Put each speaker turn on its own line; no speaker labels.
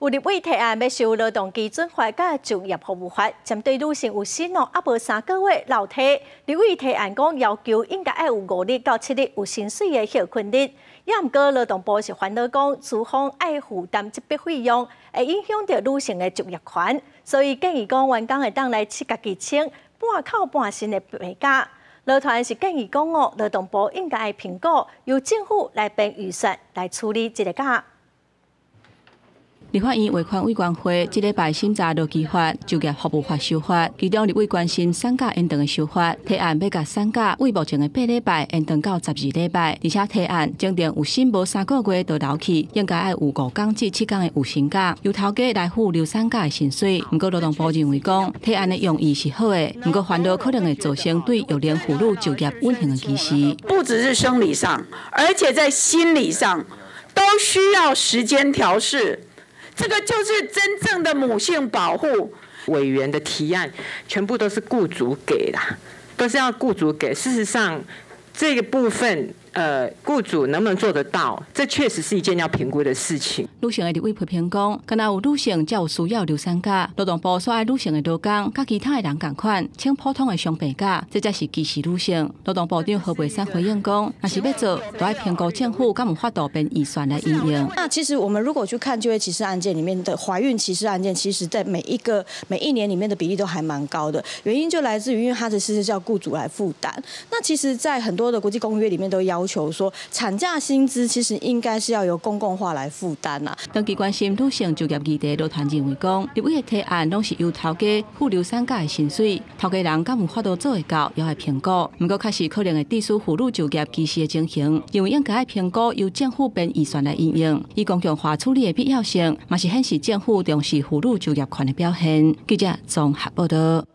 有立委提案要修劳动基准法甲就业服务法，针对女性有生咯还无3个月留体，立委提案讲要求应该要有5日到7日有薪水的休困日。也毋过劳动部是烦恼讲资方爱负担这笔费用，会影响到女性的就业权，所以建议讲员工会当来自家己请半扣半薪的病假。劳团是建议讲劳动部应该评估由政府来编预算来处理这个假。
立法院卫环委员会这礼拜审查劳基法、就业服务法修法，其中立委关心产假延长的修法，提案要甲产假为目前的8礼拜延长到12礼拜，而且提案规定有薪无3个月就留去，应该要有5天至7天的有薪假，由头家来付留产假的薪水。不过劳动部认为讲提案的用意是好的，不过烦恼可能会造成对幼龄妇女就业稳定的歧视。
不只是生理上，而且在心理上都需要时间调试。这个就是真正的母性保护。
委员的提案全部都是雇主给的，都是要雇主给。事实上，这个部分雇主能不能做得到，这确实是一件要评估的事情。
女性的立委批评讲，敢若有女性才有需要留产假，劳动部所爱女性的劳工，甲其他的人同款，请普通的上病假，这才是歧视女性。劳动部长何佩珊回应讲，若是要做，就要评估政府敢有法度编预算来应用。
那其实我们如果去看就业歧视案件里面的怀孕歧视案件，其实在每一年里面的比例都还蛮高的，原因就来自于因为它的是叫雇主来负担。那其实，在很多的国际公约里面都要求说，产假薪资其实应该是要由公共化来负担呐。
长期关心女性就业议题，劳团认为讲，立委的提案拢是由头家付留产假的薪水，头家人敢有法度做会到，也要评估。不过，确实可能会致使妇女就业歧视的情形，因为应该要评估由政府编预算来应用，以公共化处理的必要性，嘛是显示政府重视妇女就业权的表现。记者综合报道。